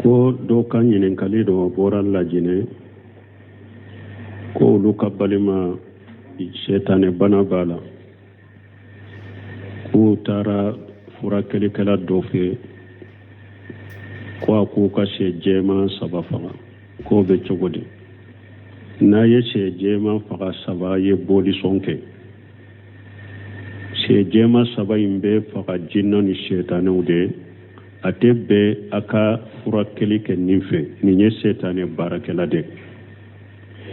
ko do kan ɲininkali dɔ bɔra lajinɛ ko olu ka balima shetane bana b'a la k'u taara furakɛlikɛla dɔ fɛ ko a k'u ka sɛ jɛman 3 faga k'o bɛ cogo di n'a ye sɛ jɛman faga 3 ye bolisɔn kɛ sɛ jɛman 3 in bɛ faga jinna ni shetanɛw de a tɛ bɛn a ka furakɛli kɛ nin fɛ nin ye shetanɛ baarakɛla de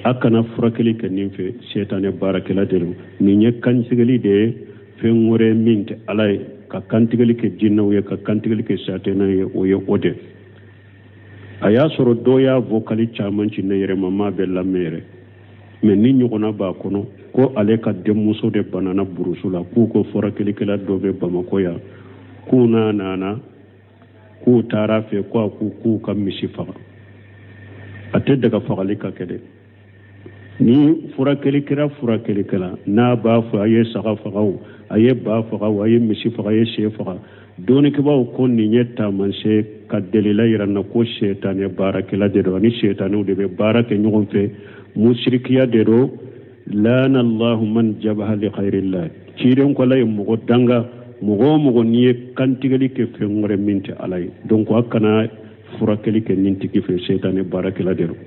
a kana furakɛli kɛ nin fɛ shetanɛ baarakɛla de nin ye kantigɛli de ye fɛn wɛrɛ min tɛ ala ye ka kantigɛli kɛ jinnaw ye ka kantigɛli kɛ shetanɛ ye o ye o de a y'a sɔrɔ dɔ y'a vocali caman ci ne yɛrɛ ma maa bɛ lamɛn yɛrɛ mɛ ni ɲɔgɔnna b'a kɔnɔ ko ale ka denmuso de banana burusu la k'u ko furakɛlikɛla dɔ bɛ Bamakɔ yan k'u n'a nana k'u taara fɛ ko k'u ka misi faga a tɛ daga fagali ka kɛ dɛ ni furakɛlikɛla n'a b'a fɔ a ye saga faga o a ye ba faga o a ye misi faga a ye sɛ faga dɔɔnikɛbaw ko nin ye taamasiyɛn ka delila yira na ko shetanɛ baarakɛla de don ani shetanɛw de bɛ baara kɛ ɲɔgɔn fɛ musirikiya de don laana allahu man jabaha li khairillah ciren ko ala ye mɔgɔ danga mɔgɔ o mɔgɔ n'i ye kantigɛli kɛ fɛn wɛrɛ min tɛ ala ye donc a kana furakɛli kɛ nin tigi fɛ shetanɛ baarakɛla de don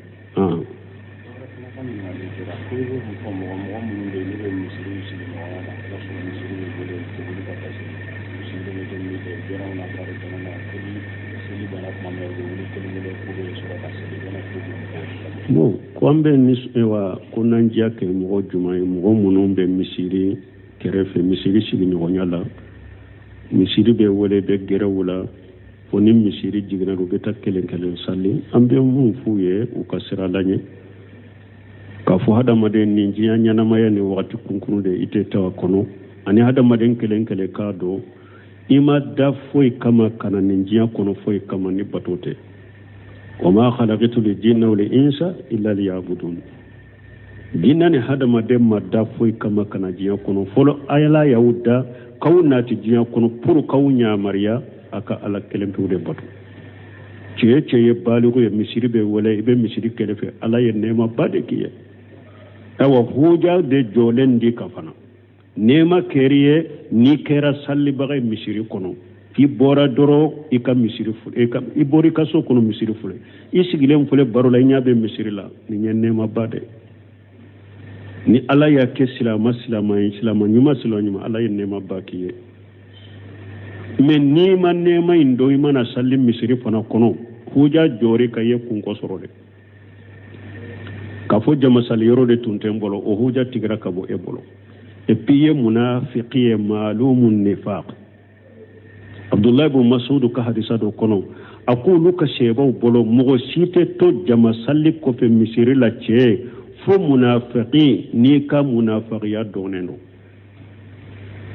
bon ko an bɛ wa ko nanjiya kɛ mɔgɔ juma ye mɔgɔ minnu bɛ misiri kɛrɛfɛ misiri sigiɲɔgɔnya la misiri bɛ wele bɛ gɛrɛw la fo ni misiri jiginna u bɛ taa kelen kelen sali an bɛ mun f'u ye u ka sira la ɲɛ k'a fɔ hadamaden nin diɲɛ ɲɛnamaya ni wagati kunkuru de i tɛ taa a kɔnɔ ani hadamaden kelen kelen k'a dɔn i ma da foyi kama ka na nin diɲɛ kɔnɔ foyi kama ni bato tɛ وما خلقت الجن والإنس إلا ليعبدون jinna ni hadamaden ma da foyi kama kana diɲɛ kɔnɔ fɔlɔ ayala y'aw da kaw naati diɲɛ kɔnɔ pour kaw ɲamariya a ka ala kelen pewu de bato cɛ ye baaligo ye misiri bɛ wele i bɛ misiri kɛrɛfɛ ala ye nɛɛma ba de k'i ye awa huja de jɔlen di ka fana nɛɛma kɛri ye n'i kɛra salibaga ye misiri kɔnɔ i bɔra dɔrɔn i ka misiri i bɔra i ka so kɔnɔ misiri fule i sigilen fule baro la i ɲa bɛ misiri la nin ye nɛɛma ba de ni ala y'a kɛ silama ɲuman ala ye nɛɛma ba k'i ye mɛ n'i ma nɛɛma in dɔn i mana sali misiri fana kɔnɔ huja jɔri ka ye kunkɔ sɔrɔ dɛ k'a fɔ jamasali yɔrɔ de tun tɛ n bolo o huja tigɛra ka bɔ e bolo et puis ye munafiki ye maalumun nifaq Abdullah ibn Mas'ud ka hadisa dɔ kɔnɔ a ko olu ka sɛbaw bolo mɔgɔ si tɛ to jamasali kɔfɛ misiri la cɛ fo munafiki n'i ka munafiqiya dɔnnen don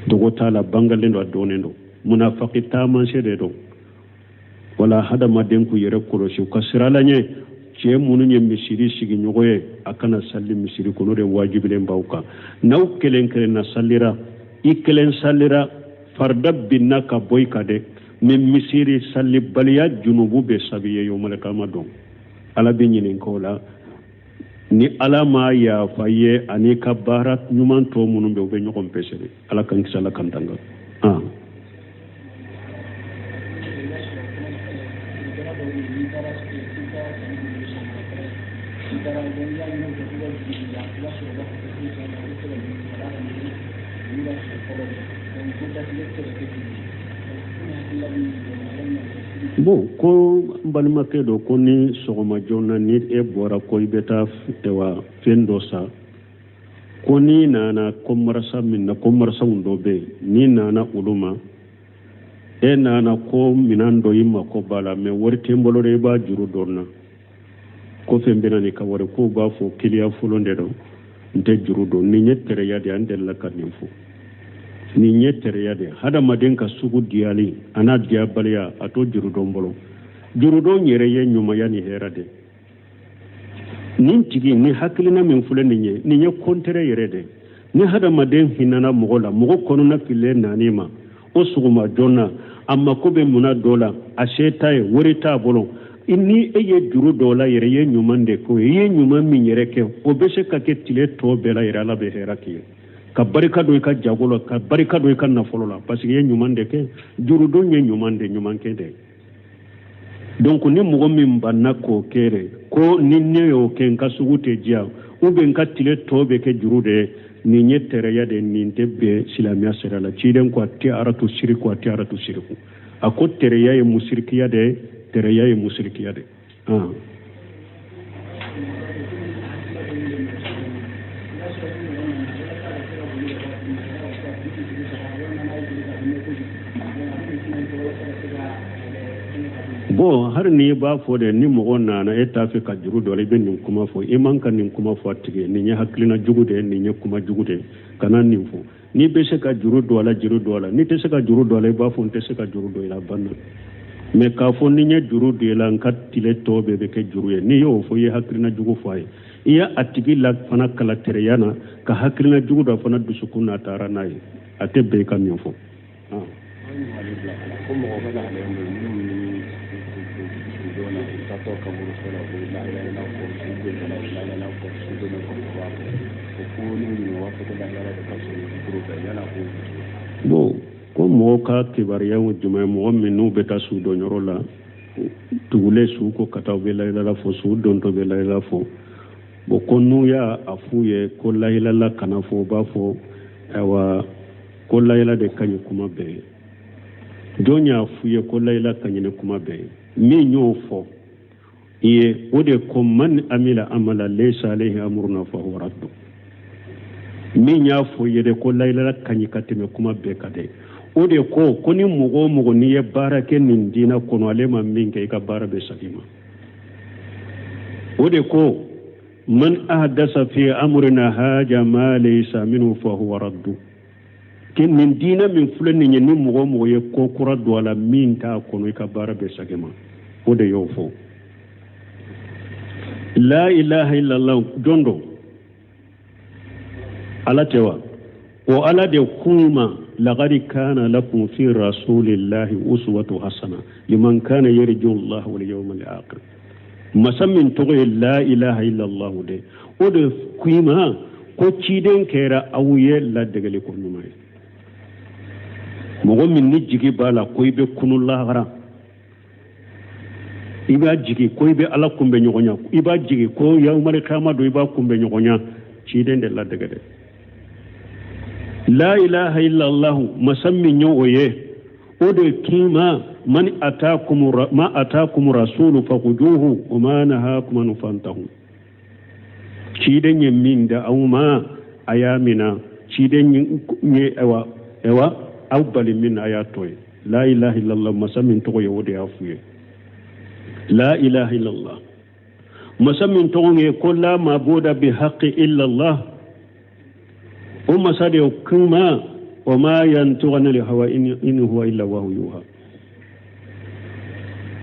dogo t'a la bangalen don a dɔnnen don munafiki taamasiyɛn de don wala hadamaden k'u yɛrɛ kɔlɔsi u ka sira la ɲɛ cɛ minnu ye misiri sigiɲɔgɔn ye a kana sali misiri kɔnɔ de wajibilen b'aw kan n'aw kelen kelenna salira i kelen salira farda binna ka bɔ i kan dɛ mɛ misiri salibaliya junubu bɛ sabi ye yawmal qiyamah dɔn ala bɛ ɲininka o la ni ala ma yafa ye ani ka baara ɲuman tɔ minnu bɛ u bɛ ɲɔgɔn pɛsɛri ala kan kisi ala kan tanga bon ko balimakɛ dɔ ko ni sɔgɔma joona ni e bɔra ko i bɛ taa fɛn dɔ sa ko ni nana ko marasa min na ko marasaw dɔ bɛ yen ni nana olu ma e nana ko minan dɔ i mako b'a la mɛ wari tɛ n bolo de i b'a juru dɔn na ko fɛn bɛ na ni ka wari ko b'a fɔ kiliya fɔlɔ de don n tɛ juru dɔn nin ye tɛrɛya de an delila ka nin fɔ nin ye tɛrɛya de hadamaden ka sugu diyali a n'a diyabaliya a to jurudɔn bolo jurudɔn yɛrɛ ye ɲumanya ni hɛrɛ de nin tigi ni hakilina min filɛ nin ye kɔntɛrɛ yɛrɛ de ni hadamaden hinana mɔgɔ la mɔgɔ kɔnɔna fililen naani ma o sɔgɔma joona a mako bɛ munna dɔ la a se t'a ye wari t'a bolo inni eye juru dola yere ye nyuman de ko ye nyuman min yere ke o be se ka ke tile to bela yere ala be hera ki ka barika do ka jagolo ka barika do ka nafolo la parce que ye nyuman de ke juru do nye nyuman de nyuman ke de donc ni mo min banna ko kere ko ni ne yo ke nka sugute jia u be nka tile to be ke juru de ni nyetere ya de ni tebbe silamiya sera la ciden ko ati aratu shirku ati aratu shirku ako tere ya musrikiya de tere ya musrikiya de bon har ni ba fo de ni mo na na eta fe ka juru dole ben nin kuma fo iman kan nin kuma fo atige ni nya haklina jugude ni nya kuma jugude kana nin fo ni be se ka juru dole ni te se ka juru dole ba fo te se ka juru dole banna me ka fo ni nya juru de la nkat tile to be be ke juru ye ni yo fo ye haklina jugu fo ay iya atigi la fana kala tere yana ka haklina jugu da fana dusukuna tara nay ate be kan nin fo bon ko mo ka kibariya juma mo minu beta su do nyorola tugule su ko kata be la fo su don to be la fo bo konu ya afuye ko la ila kana fo ba fo awa ko la ila de kanyi kuma be donya afuye ko la ila kanyi kuma be mi nyo fo iye ode ko man amila amala laysa alayhi amruna fa huwa raddu min ya fo yede ko layla kanyi kateme kuma be kade ode ko koni mugo ni ye barake nin dina kono alema min ke ka barabe sadima ode ko man ahdasa fi amrina haja ma laysa minhu fa huwa raddu ken min dina min fulani ni mugo ye ko kuradu wala min ta kono ka barabe sadima ode yo fo la ilaha illallah dondo ala tewa o ala de kuma laqad kana lakum fi rasulillahi uswatu hasana liman kana yarju Allah wal yawmal akhir masammin to la ilaha illallah de o de kuma ko ciden kera awye la degale ko numay mo min ni jigi bala ko be kunullah gara iba jigi ko ibe ala kumbe nyogonya iba jigi ko yawmal qiyamah do iba kumbe nyogonya ciden de la degade la ilaha illa allah masammi nyoye ode kima man atakum rasulu faquduhu wa ma nahakum an fantahu ciden min da awma ayamina ciden nye ewa awbali min ayatoy la ilaha illa allah masammi to yode afuye la ilaha illa allah masammin tonge ko la mabuda bi haqqi illa allah umma sade kuma wa ma yantughana li hawa in huwa illa wa yuha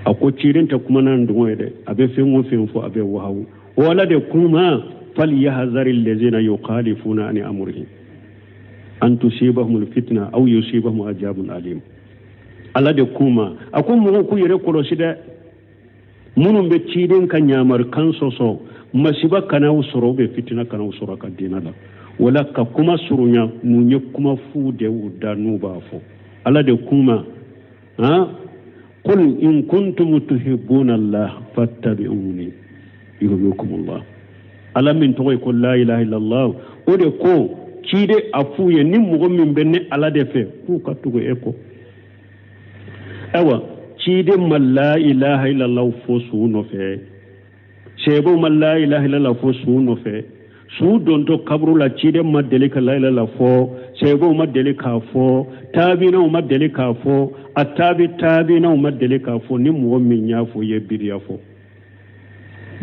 ako cirinta kuma nan dunwe de abe fen fo abe wahawu wala de kuma falyahzar allazina yuqalifuna an amrihi an tusibahum alfitna aw yusibahum ajabun alim ala de kuma akon mo ku yere ko sida munun be ciiden ka nyamar kan soso masiba kana usoro be fitina kana usoro ka dinala wala ka kuma surunya munye kuma fu de wuda nuba fo ala de kuma qul in kuntum tuhibbuna allah fattabi'uni yuhibbukum allah ala min to ko la ilaha illa allah o de ko ciide afuye ni mugo min benne ala de fe ku ka tugo eko awa cide man la ilaha illallah fo su no fe sebo man la ilaha illallah fo su no fe su don to kabru la cide ma delika la ilaha fo sebo ma delika fo tabina ma delika fo tabina ma delika fo ni mo min ya fo ye bidiya fo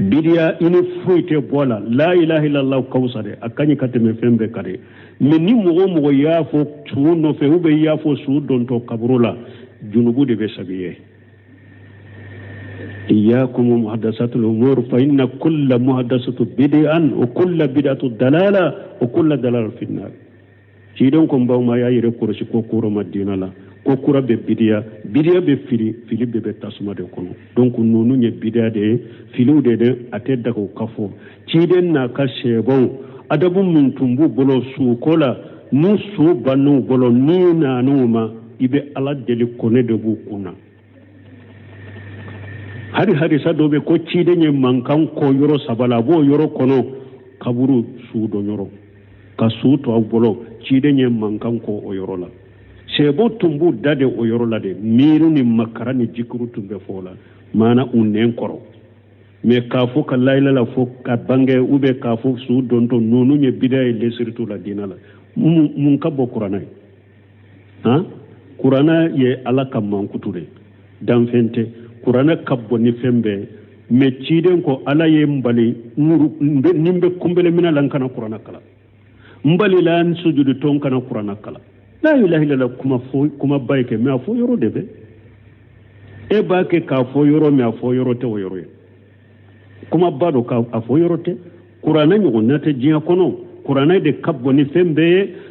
bidiya ini fuite bola la ilaha illallah kawsare akani kateme fembe kare men ni mo ya fo su no fe ube ya fo su don to kabru la junubu de be sabiye إياكم محدثات الأمور فإن كل محدثة بدعة وكل بدعة ضلالة وكل ضلالة في النار. شيدونكم باو ما ياي ركورسي كوكورو مدينة لا ko kura be bidiya be fili be tasuma de kono donc nonu nye bidiya de filu de ate daga kafo ciden na ka shebon adabu min tumbu bolo su kola nu su banu bolo ni na numa ibe ala deli kone de bu kuna hari sa dobe ko ciden nye mankan ko yoro sabala bo yoro kono kaburu su do yoro ka su to bolo ciden nye mankan ko o yoro la sebo tumbu dade o yoro la de miru ni makara ni jikuru tumbe fola mana unnen koro me kafo ka layla la fo ka bange ube kafo su donto nonu nye bidaye lesirtu la dina la mun ka bo qur'ana ha qur'ana ye ala kam mankuture dan fente qur'ana kabbo ni fembe me ciden ko ala ye mbali nuru nimbe kumbele mina lankana qur'ana kala mbali lan sujudu ton kana qur'ana kala la ilaha illallah kuma bayke me afo yoro debe e bake ka afo yoro me afo yoro te yoro kuma bado ka afo yoro te qur'ana nyugo nate jiya kono qur'ana de kabbo ni fembe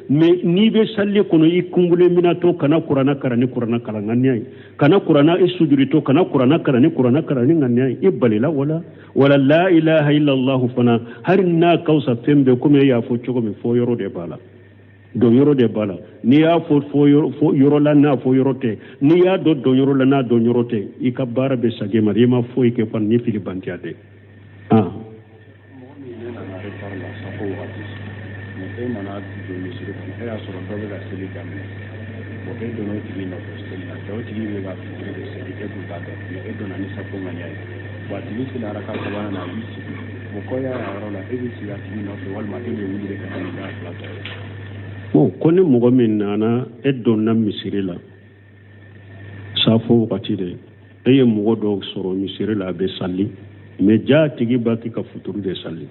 me ni be salli kono ikumbule mina to kana qur'ana karani qur'ana kala nganyai kana qur'ana isujuri to kana qur'ana karani nganyai ibalila wala la ilaha illallah fana harina kausa fembe kuma ya afo chogo me fo yoro de bala do yoro de bala ni ya fo yoro la na fo yoro te ni ya do yoro la na do yoro te ikabara be sage marima fo ike fan ni fili bantiade kone mogo min nana donna misiri la safo wakati de ye mogo do soro misiri la be salli me ja tigi baki ka futuru de salli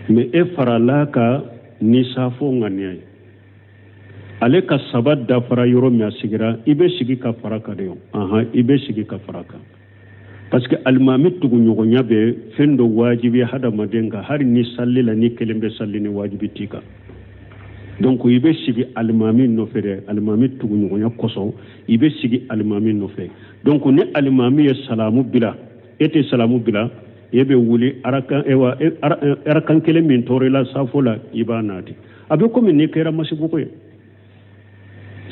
me farala ka ni safo nganyai ale ka sabat da fara yoro mi asigira ibe sigi ka faraka de ibe sigi ka faraka parce que almami tugu nyogo nyabe fendo wajibi hada madenga hari ni salli la ni kelembe salli ni wajibi tika donc ibe sigi almami no fere almami tugu nyogo nyakoso ibe sigi almami no fe donc ni almami ya salamu bila ete salamu bila yebe wuli arakan kele min tore la safola ibanati abe ko min ne kera masibuko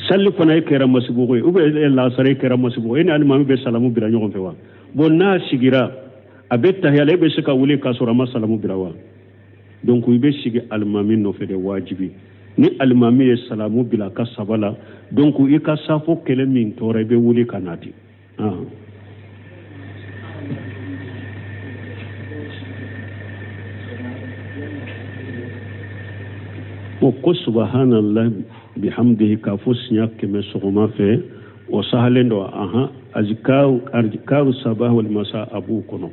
salli fana kera masibuko ube la sare kera masibuko ene almami be salamu bila nyogo fe wa bonna sigira abe tahiyale be sika wuli kasura masalamu bila wa donc ibe sigi almami no fe de wajibi ni almami ya salamu bila ka sabala donc ika safo kele min tore be wuli kanati ko subhanallah bihamdihi ka fusnya keme sogoma fe o sahalendo azkaru sabah wal masa abu kono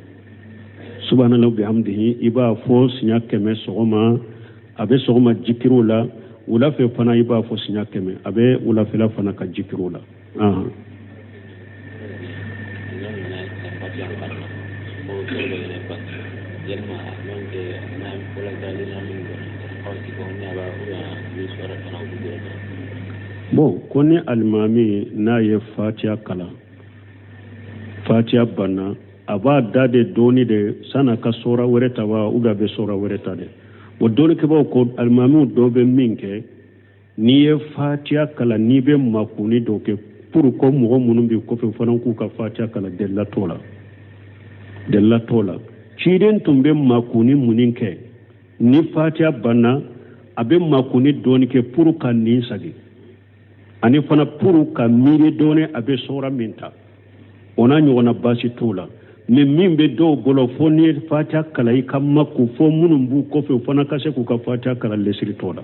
subhanallah bihamdihi iba fusnya keme sogoma abe sogoma jikirula ula fe fana iba fusnya keme abe ula fe la fana ka jikirula bon kone almami na ye fatiha kala fatiha banna aba dade doni de sana ka sora wereta wa uga be sora wereta de o doni ke ba ko almami do be minke ni ye fatiha kala ni be makuni do ke pour ko mo munum bi ko fe fanan ku ka fatiha kala della tola ciden tumbe makuni muninke ni fatiha banna abe makuni doni ke pour kan ni sagi ani fana pour ka miri doni abe sora minta ona nyona basi tola me mimbe do bolo foni fatiha kala ikamma ku fo munum bu ko fe fana kase ku ka fatiha kala lesiri tola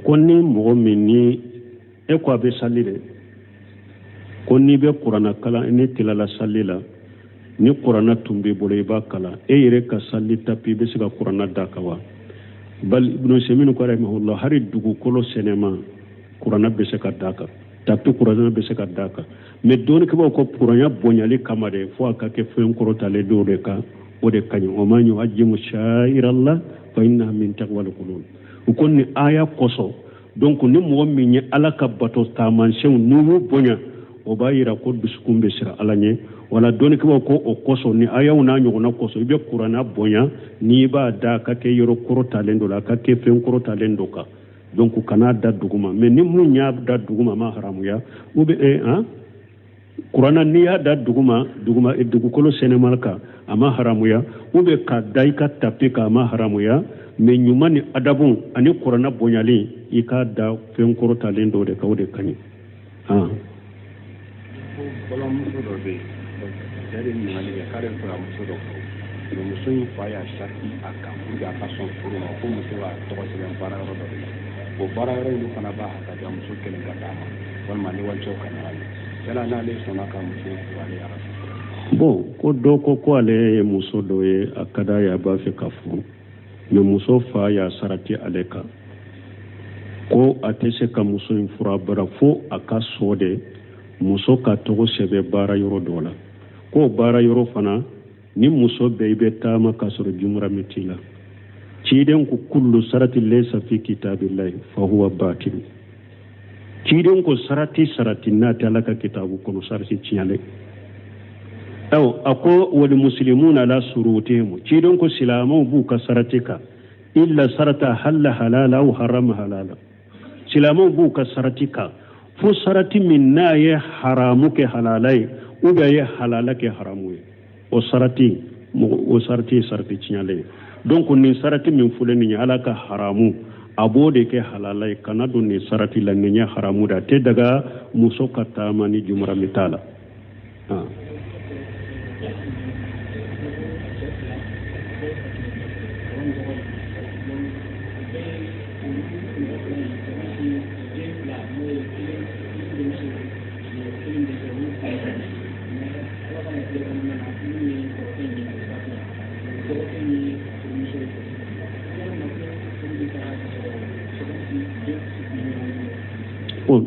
konni mogo min ni ko abe salire konni be qur'ana kala ni tilala salila ni qur'ana tumbe bolo iba kala yere ka salli tapi be siga qur'ana dakawa bal ibn semin ko rahimahullah hari dugu kolo senema qur'ana be se ka daka tapi kurana be se ka daka mais doni ko ko kuranya bonyali kamade fo aka ke fen korotale do de ka o de kanyo o manyo ajmu sha'irallah fa innaha min taqwal qulub ukonni aya koso donc ni mo minye alaka bato tamansen nuwu bonya o bayira ko duskumbe sira alanye wala doni ko o koso ni aya una nyogona koso be kurana bonya ni ba da ka ke yoro korotale ndo la ka ke fen korotale ndo ka donc kana da duguma mais ni mun ya da duguma ma haramu ya ube kurana ni ya da duguma e dugukolo senemalka ama haramu ya ube ka dai ka tapika ma haramu ya mais nyumani adabun ani kurana bonyali ika da fen korota lendo de kawde kani bala muso do be dari ni mali ya kare fura muso do ko muso yin fa ya shaki aka fuga ka son furu ma ko muso wa to ko sigan para ro do ko bara ro ni fana ba ka da muso kelen ga dama wal mani wancho kana yala na le sona ka muso wale ya bon ko do ko ale muso do ye akada ya ba fe kafu me muso fa ya sarati aleka ko atese ka muso in fura bara fo aka sode muso ka togo sebe bara yoro dola ko bara yoro fana ni muso be be tama kasoro jumra mitila ciden ku kullu sarati laysa fi kitabillahi fa huwa batil ciden ko sarati na talaka kitabu kono sarati ciale ako wal muslimuna la surutihim ciden ko silamu bu ka saratika illa sarata halala aw harama halala silamu bu ka saratika fu sarati minna ya haramu ke halalai uga ya halala ke haramu o sarati ciale donc ni sarati min fulani ya alaka haramu abode ke halalai kanadu ni sarati la ni haramu da te daga muso kata mani jumra mitala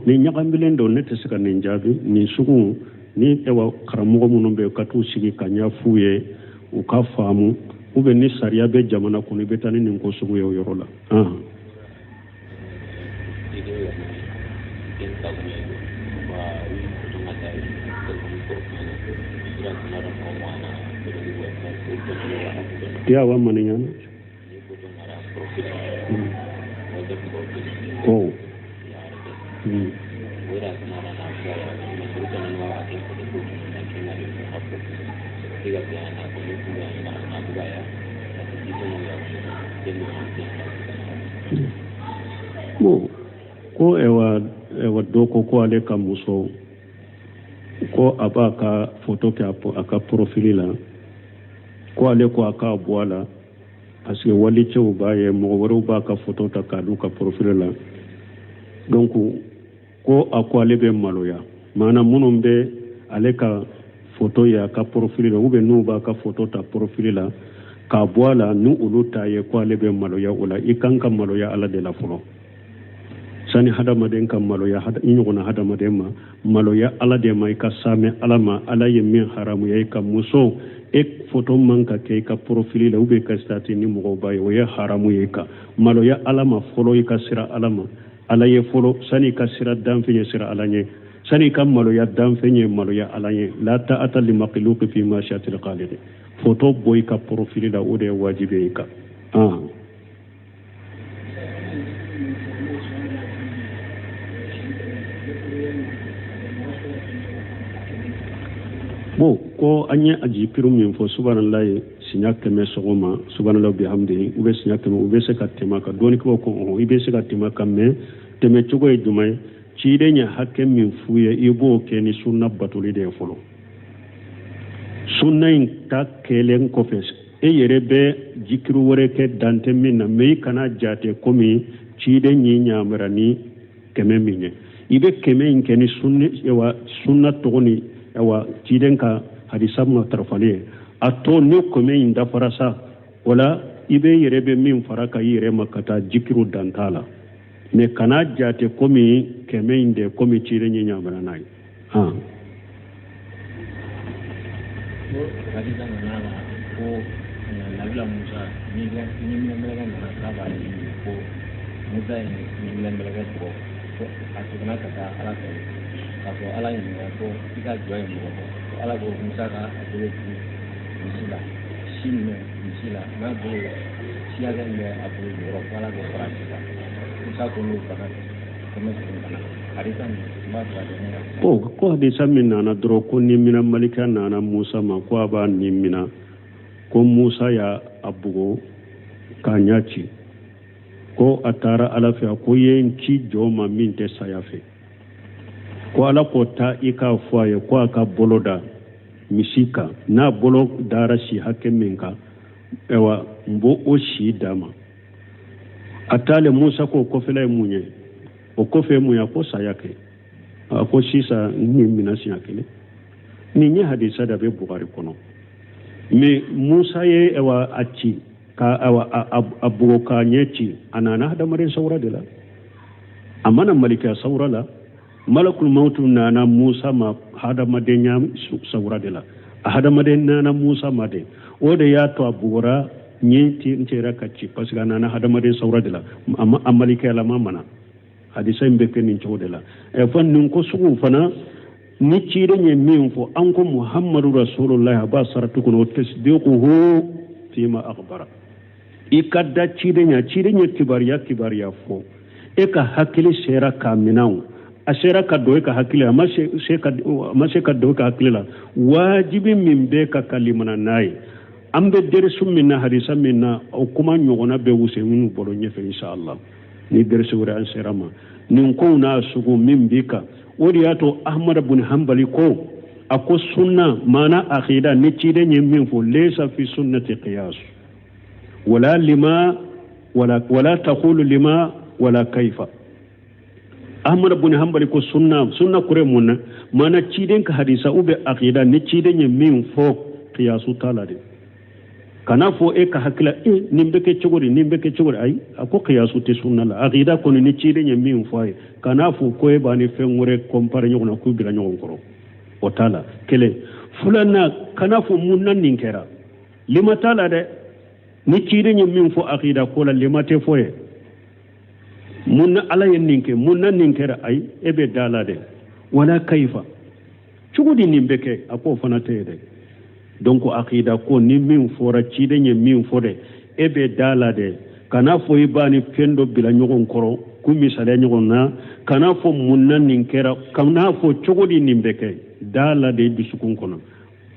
ni ñakambilen do ne tesika ni jabi ni sugu ni ewa karamogo munun be katu sigi kanya fuye u ka famu ube ni sariya be jamana kunu be tani ni ko sugu yo yorola ya wa maninyana oh ko ewa doko ko ale ka muso ko abaka photo ke aka profili la ko ale ko aka boala parce que wali cew baye mo woro ba ka photo ta ka du ka profili la donc ko ako ale be maloya mana munun be ale ka photo ya ka profili la ube nu ba ka photo ta profili la ka boala nu uluta ye ko ale be maloya ula ikanka maloya ala de la folo sani hadamaden kan maloya ɲɔgɔnna hadamaden ma maloya ala de ma i ka saamɛ ala ma ala ye min haramuya i ka muso e foto man ka kɛ i ka porofili la ubiyɛn ka sitati ni mɔgɔw ba ye o ye haramu ye i kan maloya ala ma fɔlɔ i ka sira ala ma ala ye fɔlɔ sani i ka sira danfɛn ye sira ala ɲɛ sani i ka maloya danfɛn ye maloya ala ɲɛ la ta'ata li makhluqin fi ma'siyatil khaliq foto bɔ i ka porofili la o de ye wajibi ye i kan bo ko anya aji pirum min fo subhanallahi sinya keme sogoma subhanallahi bihamdihi ube sinya keme ube se katema ka doni ko ko ube se katema kamme teme chugo e jumay ci de nya hakke min fuye ibo ke ni sunna batuli de folo sunna in ta kelen ko fes e yere be jikru wore ke dante min na me kana jate komi ci de nyi nyamrani keme minye ibe keme in ke ni sunna togoni awa ciden ka hadisa ma tarfale ato ne kome inda farasa wala ibe yere be min faraka yere makata jikiru dantala me kana jate komi keme inde komi cire ni nyamara nai ha hadisa nana ko nabila Musa ni melaga na saba ko Musa ni melaga ko asuna kata ala ko ala ni ko tika joy mo ala ko Musa ka adole misila na bo siaga ni abu ro ala ko pratika Musa ko no kana kuma kana hadisa ni mabba de ko hadisa min nana dro ko ni mina malika nana Musa ma ko aba ni mina ko Musa ya abugo kanyachi ko atara alafiya ko yenki joma min te sayafe ko ala ko ta ika foye ko aka boloda misika na bolo dara shi hakke minka ewa mbo o shi dama atale Musa ko kofela munye o kofe munya ko sayake ko sisa ni minasi yakele ni nya hadisa da be Bukhari kono me Musa ye ewa achi ka awa abu ka nyeci anana hada mare saura dela amana malika saura la malakul mautu nana Musa ma hada madenya saura dela hada madenya na Musa made ode ya to abura nyenti ntera kachi pasga nana hada made saura dela amma amalika la mamana hadisa mbeke ni chodela e fannin ko sugu fana ni cire nye min fo an ko Muhammadu Rasulullah ba saratu kuno tasdiquhu fima akhbara ikadda cire nya kibariya fo e ka hakili sera kaminaw asera ka do ka hakili amma se ka do ka hakili la wajibi min be ka kalimana nay ambe dersu minna hadisa minna o kuma nyogona be wuse minu bolo nyefe inshallah ni dersu wura an serama nin ko na sugu min bika wodi yato Ahmad ibn Hanbali ko ako sunna mana aqida ni cide nyi min fo laysa fi sunnati qiyas wala lima wala taqulu lima wala kayfa Ahmad ibn Hanbali ko sunna kure munna mana ciden ka hadisa ube aqida ni cide nyi min fo qiyasu talade kana fo e ka hakila nimbeke chogori ay ako qiyasu te sunna la aqida ko ni cide nyi min fo ay kana fu ko e bani fengure compare nyona ku bira nyon koro o tala kele fulana kana fu munnan ninkera lima tala de ni cide nyi min fo aqida ko la lima te fo e munna ala yen ninke munnan ninkera ay ebe dala de wala kaifa chugudi nimbeke ako fana te de donc aqida ko ni min fora cide nyi min fo de ebe dala de kana fo ibani fendo bila nyon koro ku misale nyon na kana fo munnan ninkera kana fo chogodi nimbeke dala de bisukun kono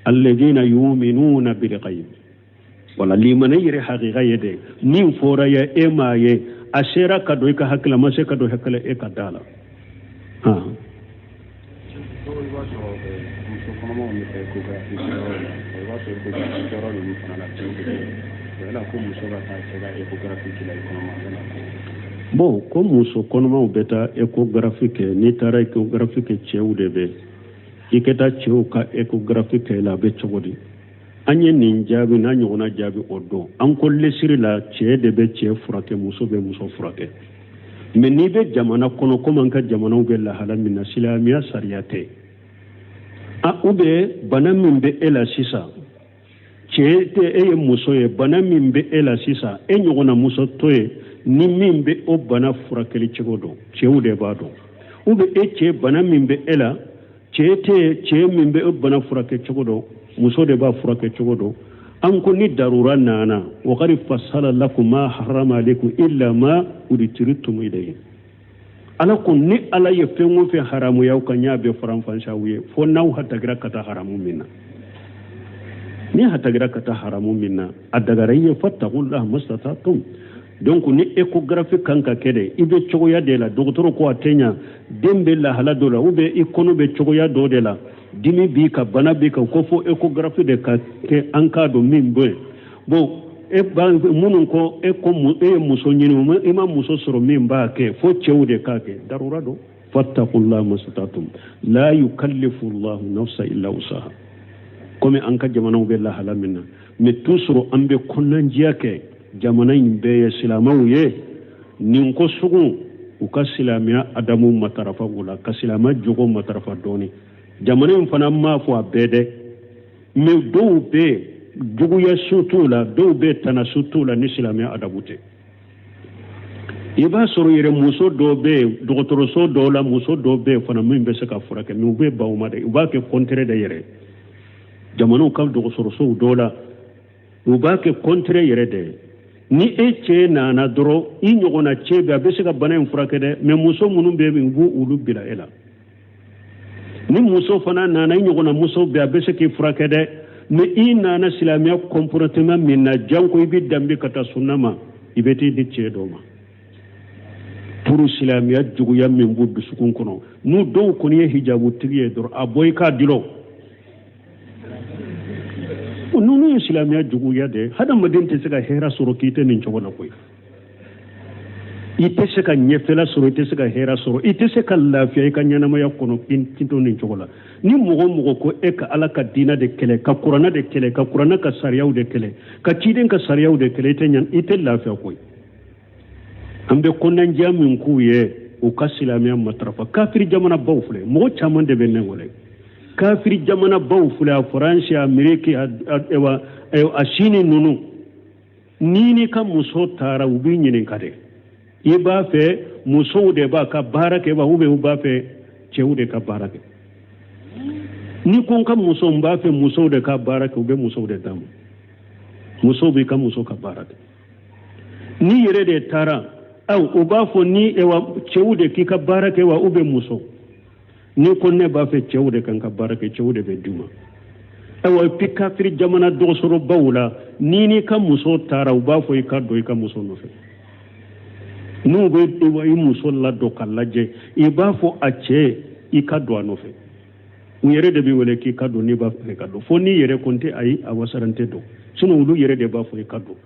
alladheena yu'minuna bil ghaib wala limana yire haqiqa yede nin fora ya emaye ashera kado ka hakla mashe kado hakla e ka dala ha bon ko muso konoma beta ecographique ni tara ecographique chewdebe iketa chew ka ecographique la be chogodi anye nin jabi na nyona jabi odo an ko lesiri la chedebe che furake muso be muso furake me ni be jamana kono ko man ka jamana be la halal min islamiya sariyate a ube bana min be ela sisa chete e muso ye bana min be ela sisa e nyona muso toye ni min be o bana furakeli chegodo chewde bado ube e che bana min be ela chete che min be o bana furake chegodo muso de ba furake chegodo an ko ni darura nana wa qad fasala lakum ma harrama alaykum illa ma uditiritum ilayhi ala kun ni ala ye fengo fe haramu yaw kanya be faran fansha wiye fo naw hatta gira kata haramu minna ni hatta gira kata haramu minna adagaraye fattaqullaha mastatatum donc ni échographie kanka kede ibe chogoya de la docteur ko atenya dembe la hala dola ube ikono be chogoya do de la dimi bi ka bana bi ka ko fo échographie de ka ke anka do mimbe bon e ba munun ko e ko mu e muso nyini mo e ma muso soro mimba ke fo chewde ka ke darura do fattaqullaha mastatatum la yukallifu Allah nafsa illa wusaha comme anka jamana be la hala minna mais toujours ambe konnan jiake jamana yimbe silamaw ye nin ko sugu u ka silamɛya adamu matarafa o la ka silamɛya jogo matarafa dɔɔni jamana in fana m'a fɔ a bɛɛ dɛ mais dɔw bɛ juguya so t'o la dɔw bɛ tana so t'o la ni silamɛya adabu tɛ i b'a sɔrɔ yɛrɛ muso dɔw bɛ yen dɔgɔtɔrɔso dɔw la muso dɔw bɛ yen fana min bɛ se ka furakɛ mais u bɛ ban o ma dɛ u b'a kɛ contraire de yɛrɛ jamanaw ka dɔgɔtɔrɔsow dɔw la u b'a kɛ contraire yɛrɛ de ni e cɛ nana dɔrɔn i ɲɔgɔnna cɛ bɛ a bɛ se ka bana in furakɛ dɛ mais muso minnu bɛ yen u b'o olu bila e la ni muso fana nana i ɲɔgɔnna muso bɛ a bɛ se k'i furakɛ dɛ mais i nana silamɛya comportement min na janko i bɛ danbe ka taa sunna ma i bɛ t'i di cɛ dɔw ma pour silamɛya juguya min b'u dusukun kɔnɔ n'u dɔw kɔni ye hijabu tigi ye dɔrɔn a bɔ i k'a dilɔ ninnu ye silamɛya juguya de hadamaden tɛ se ka hɛrɛ sɔrɔ k'i tɛ nin cogo la koyi i tɛ se ka ɲɛfɛla sɔrɔ i tɛ se ka hɛrɛ sɔrɔ i tɛ se ka lafiya i ka ɲɛnamaya kɔnɔ k'i to nin cogo la ni mɔgɔ o mɔgɔ ko e ka ala ka diinɛ de kɛlɛ ka kuranɛ de kɛlɛ ka kuranɛ ka sariyaw de kɛlɛ ka ciden ka sariyaw de kɛlɛ i tɛ lafiya koyi an bɛ kɔnɔnajɛya min k'u ye u ka silamɛya matarafa kafiri jamana baw filɛ mɔgɔ caman de bɛ ne wele kafiri jamana baw filɛ a faransi ameriki a sini ninnu ni ka muso taara u b'i ɲininka de i b'a fɛ musow de b'a ka baara kɛ wa u b'a fɛ cɛw de ka baara kɛ ni ko n ka muso n b'a fɛ musow de ka baara kɛ u bɛ musow de d'a ma musow b'i ka muso ka baara kɛ ni yɛrɛ de taara u b'a fɔ ni cɛw de k'i ka baara kɛ wa u bɛ muso ni ko ne b'a fɛ cɛw de kan ka baara kɛ cɛw de bɛ d'u ma pi kafiri jamana dɔgɔtɔrɔbaw la ni ka muso taara u b'a fɔ i ka don i ka muso nɔfɛ n'u bɛ i muso ladon ka lajɛ i b'a fɔ a cɛ i ka don a nɔfɛ u yɛrɛ de bɛ wele k'i ka don n'i b'a fɛ ka don fo n'i yɛrɛ ko n tɛ ayi a wasaran tɛ don sinon olu yɛrɛ de b'a fɔ i ka don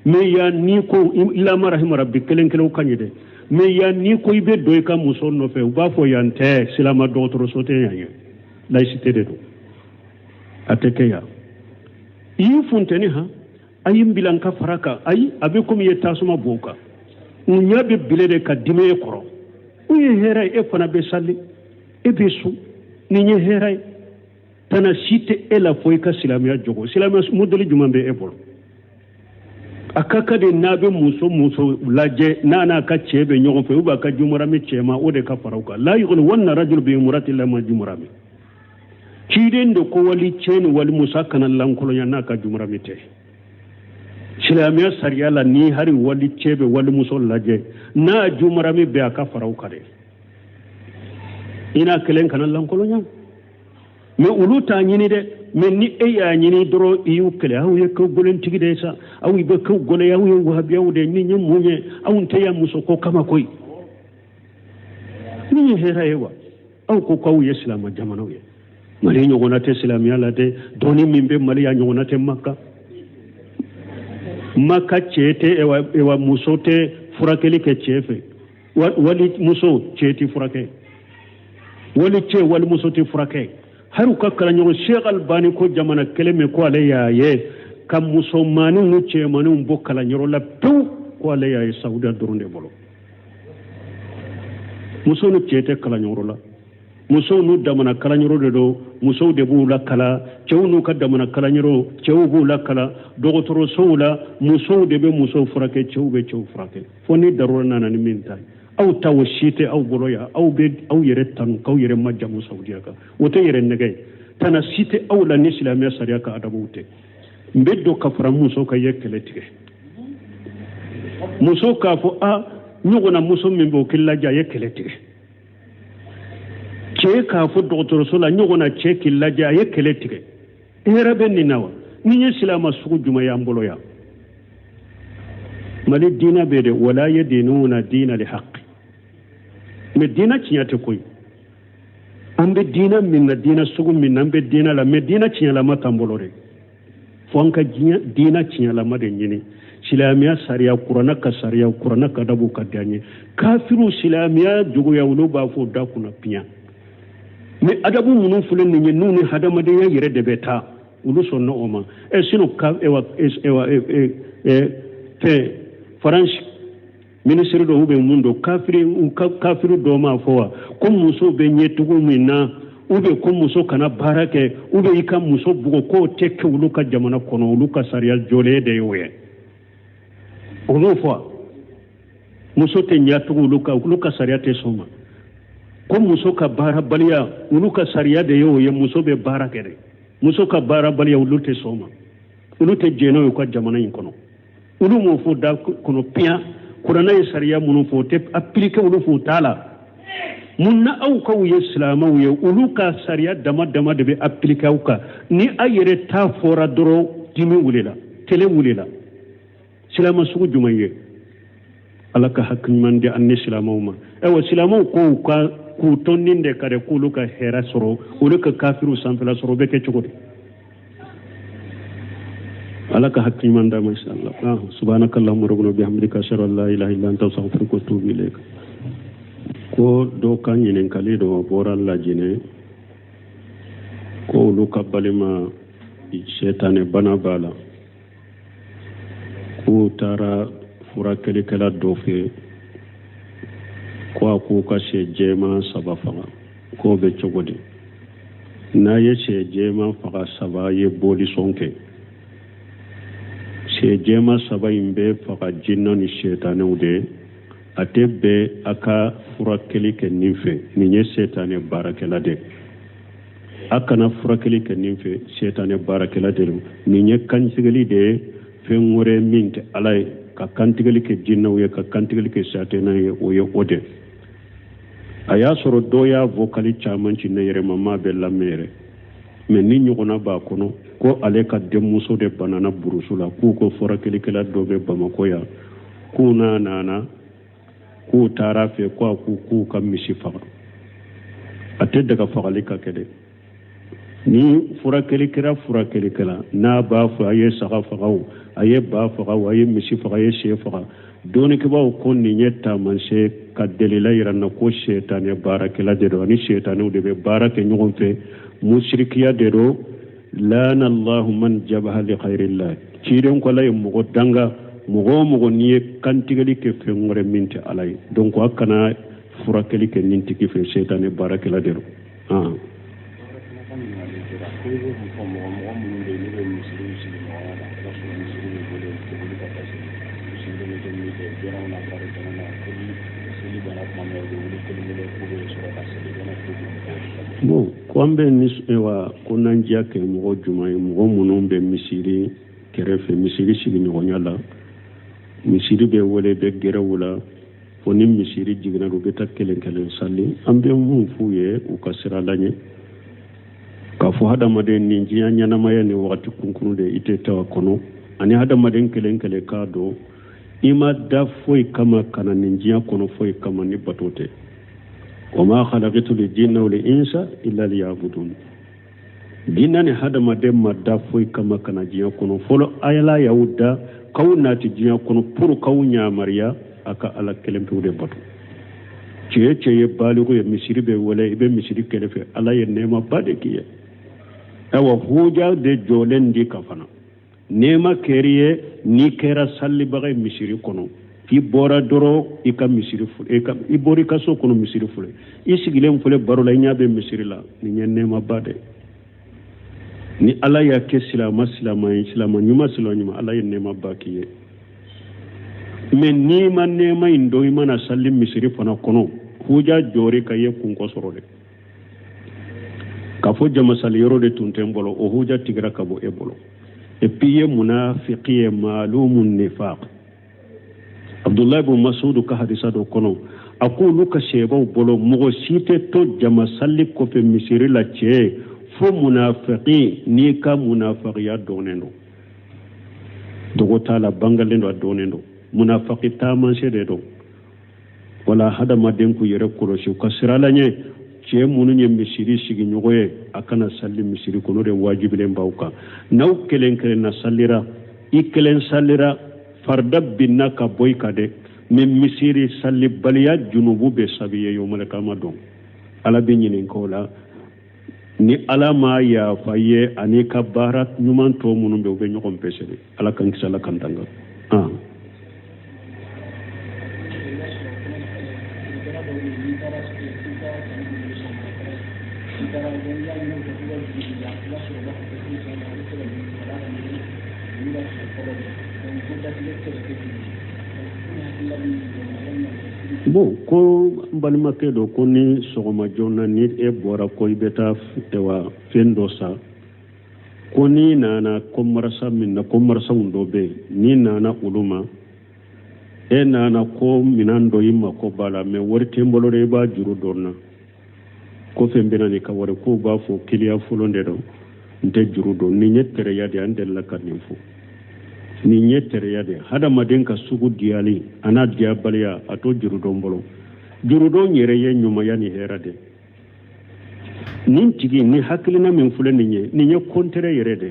mais yan ni ko ilama rahima rabbi kelen kelen ka ɲɛ dɛ mais yan ni ko i bɛ don i ka muso nɔfɛ u b'a fɔ yan tɛ silama dɔgɔtɔrɔso tɛ yan ye laïcité de don a tɛ kɛ yan i y'i funteni han a y'i bila n ka fara kan ayi a bɛ komi i ye tasuma bɔ o kan u ɲɛ bɛ bile de ka dimi e kɔrɔ u ye hɛrɛ ye e fana bɛ sali e bɛ sun nin ye hɛrɛ ye tana si tɛ e la fo i ka silamɛya jogo silamɛya modèle jumɛn bɛ e bolo a ka ka de n'a bɛ muso lajɛ n'a ka cɛ bɛ ɲɔgɔn fɛ ou bien a ka jumarami cɛ ma o de ka fara u kan la yughni wanna rajul bi imrati lama jumarami ciden de ko wali cɛ ni wali musa kana lankolonya n'a ka jumarami tɛ silamɛya sariya la ni hari wali cɛ bɛ wali muso lajɛ n'a jumarami bɛ a ka fara u kan dɛ ina kelen kana lankolonya mais olu t'a ɲini dɛ mais ni e y'a ɲini dɔrɔn i y'u kɛlɛ aw ye ko golentigi de ye sa aw bɛ ko gɔlɛ aw ye wahabiyaw de ni ye mun ye aw tɛ ya muso ko kama koyi ni ye hɛrɛ ye wa aw ko k'aw ye silamɛ jamanaw ye mali ɲɔgɔnna tɛ silamɛya la dɛ dɔɔni min bɛ mali ya ɲɔgɔnna tɛ maka cɛ tɛ muso tɛ furakɛli kɛ cɛ fɛ wali muso cɛ tɛ furakɛ wali cɛ wali muso tɛ furakɛ har u ka kalanɲɔgɔn Sheikh Albani ko jamana kelen min ko ale y'a ye ka musomaninw ni cɛmaninw bɔ kalanyɔrɔ la pewu ko ale y'a ye Saudiya dɔrɔn de bolo musow ni cɛ tɛ kalanyɔrɔ la musow n'u damana kalanyɔrɔ de don musow de b'u la kala cɛw n'u ka damana kalanyɔrɔ cɛw b'u la kala dɔgɔtɔrɔsow la musow de bɛ musow furakɛ cɛw bɛ cɛw furakɛ fo ni darura nana ni min ta ye aw ta o si tɛ aw bolo yan aw bɛ aw yɛrɛ tanu k'aw yɛrɛ majamu Saudiya kan o tɛ yɛrɛ nɛgɛ ye tana si tɛ aw la ni silamɛya sariya ka adabuw tɛ n bɛ dɔ ka fara muso ka ye kɛlɛ tigɛ muso k'a fɔ ɲɔgɔnna muso min bɛ o k'i lajɛ a ye kɛlɛ tigɛ cɛ k'a fɔ dɔgɔtɔrɔso la ɲɔgɔnna cɛ k'i lajɛ a ye kɛlɛ tigɛ hɛrɛ bɛ nin na wa ni ye silamɛ sugu jumɛn y'an bolo yan mali diinɛ bɛ de wala yadinuna diina li haqq mais diina tiɲɛ tɛ koyi an bɛ diina min na diina sugu min na an bɛ diina la mais diina tiɲɛlama t'an bolo de fo an ka diina tiɲɛlama de ɲini silamɛya sariya kuranɛ ka sariya kuranɛ ka adabu ka di an ye kafiru silamɛya juguya olu b'a fɔ da kunna piɲa mais adabu minnu filɛ nin ye n'u ni hadamadenya yɛrɛ de bɛ taa olu sɔnna o ma sinon faransi ministre do ube mundo kafiru do ma fowa ko muso be nyetugo minna ube ko muso kana barake ube ika muso bugo ko tekke uluka jamana kono uluka sariya jole de yoye ono fo muso te nyatugo uluka sariya te soma ko muso ka bara baliya uluka sariya de yoye muso be barake de muso ka bara baliya ulute soma ulute jeno ko jamana yin kono ulu mo fo da kono pia kurana ye sariya munu fo te appliquer ulu fo tala munna au ka wuye islama wuye ulu ka sariya dama de be appliquer uka ni ayere ta fora doro dimi wulela tele wulela islama sugu jumaye alaka hakkin mande anne islama uma ewa islama ko ka ku tonninde kare kulu ka hera soro ulu ka kafiru sanfala soro be ke chogodi alaka hakki manda masha Allah subhanakallahumma rabbana bihamdika ashhadu an la ilaha illa anta astaghfiruka wa atubu ilayk ko do kan yinin kale do boral la jine ko lu kabalima shaytan bana bala ko tara fura kele kala do fe ko ko ka she jema sabafa ko be chogodi na ye she jema faga saba ye boli sonke she jema saba imbe faga jinna ni shaytan ude ate be aka furakeli ke ninfe ni nye setane barakela de akana furakeli ke ninfe setane barakela de ni nye kantigeli de fengore minte alay ka kantigeli ke jinna uye ka kantigeli ke satana ye uye ode aya soro doya vokali chamanchi ne yere mama be la mere me ni nyogona ba kono ko ale ka demuso de banana burusula ku ko furakeli ke la dobe bamako ya kuna nana ku tara fe ko ku kam misi faga ate daga fagali ka kede ni furakeli kala na ba fa aye saga fagaw aye ba fagaw aye misi faga aye she faga doni ke ba ko ni nyetta man she ka delila iranna ko shaytan ya barakela de do ni shaytan de be barake nyogon fe mushrikiya de do lana allah man jabaha li khairillah ciren ko lay mo danga mugo ni kantigali ke fengore minti alay donc akana furakeli ke ninti ki fe shaytan barakela dero bon kwambe niswa kunanjia ke mugo jumay mugo munombe misiri kerefe misiri sigi nyonyala misiri be wole be gera wala foni misiri jigna do beta kelen salli ambe mun fuye u kasira lanye ka fu hada maden ni jiya nyana maya ni wakati kunkunu de ite tawa kono ani hada maden kelen ka do ima da foi kama kana ni jiya kono foi kama ni batote wama khalaqtu lil jinna wal insa illa liya'budun jinna ni hada maden madda foi kama kana jiya kono folo ayala yauda kawna ti jiya kono pour kawnya mariya aka ala kelempe de batu ceye baligo ye misiri be wala ibe misiri kelefe ala ye nema bade kiye awa huja de jolen di kafana nema keriye ni kera salli bagay misiri kono fi bora doro ika misiri fu ika ibori kaso kono misiri fu isigilem fule barola nyabe misiri la ni nema bade ni ala ya ke silama nyuma nyuma ala ye nema bakiye men ni man nema indo imana sallim misiri fana kono huja jori kaye kunko sorode kafo jama sal yorode tuntembolo o huja tigra kabo ebolo e piye munafiqiye malumun nifaq abdullah ibn mas'ud ka hadisa do kono aqulu ka sheba bolo mugo site to jama salli ko fe misiri la che fo munafiqi ni ka munafiqiya donendo dogo tala bangalendo donendo munafaqi taman sede do wala hada maden ku yere koroshi ka siralanye ce mununye misiri sigi nyogoye akana salli misiri kono de wajibile mbawka naw kelen na sallira ikelen sallira farda binna ka boyka de min misiri salli baliya junubu be sabiye yomale kama don ala be nyinin kola ni alama ya faye ani ka barat nyuman to munun be nyogon pesede ala kan kisala kan tanga bon ko balimakɛ dɔ ko ni sɔgɔma joona ni e bɔra ko i bɛ taa fɛn dɔ sa ko ni nana ko marasa min na ko marasaw dɔ bɛ yen ni nana olu ma e nana ko minan dɔ i mako b'a la mɛ wari tɛ n bolo de i b'a juru dɔn na ko fɛn bɛ na ni ka wari ko b'a fɔ kiliya fɔlɔ de don n tɛ juru dɔn nin ye terenya de an delila ka nin fɔ nin ye terenya de hadamaden ka sugu diyali a n'a diyabaliya a to juru dɔn bolo juru dɔn yɛrɛ ye ɲumanya ni hɛrɛ de nin tigi ni hakilina min filɛ nin ye kɔntere yɛrɛ de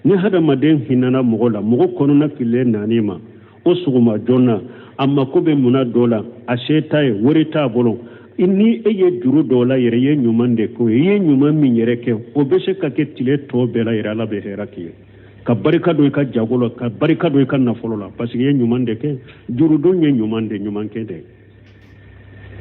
ni hadamaden hinana mɔgɔ la mɔgɔ kɔnɔna fililen naani ma o sɔgɔma joona a mako bɛ munna dɔ la a se t'a ye wari t'a bolo ni e ye juru dɔw la yɛrɛ ye ɲuman de k'o ye i ye ɲuman min yɛrɛ kɛ o bɛ se ka kɛ tile tɔ bɛɛ la yɛrɛ ala bɛ hɛrɛ k'i ye ka barika don i ka jago la ka barika don i ka nafolo la parce que i ye ɲuman de kɛ juru don ye ɲuman de ɲuman kɛ de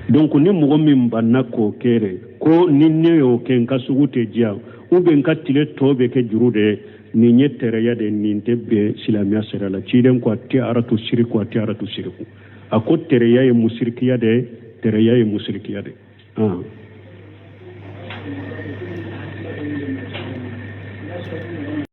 donc ni mɔgɔ min banna k'o kɛ de ko ni ne y'o kɛ n ka sugu tɛ diya ou bien n ka tile tɔ bɛ kɛ juru de nin ye terenya de nin tɛ bɛn silamɛya sira la ciden ko a tɛ aratu siriku a tɛ aratu siriku a ko terenya ye musirikiya de terenya ye musirikiya de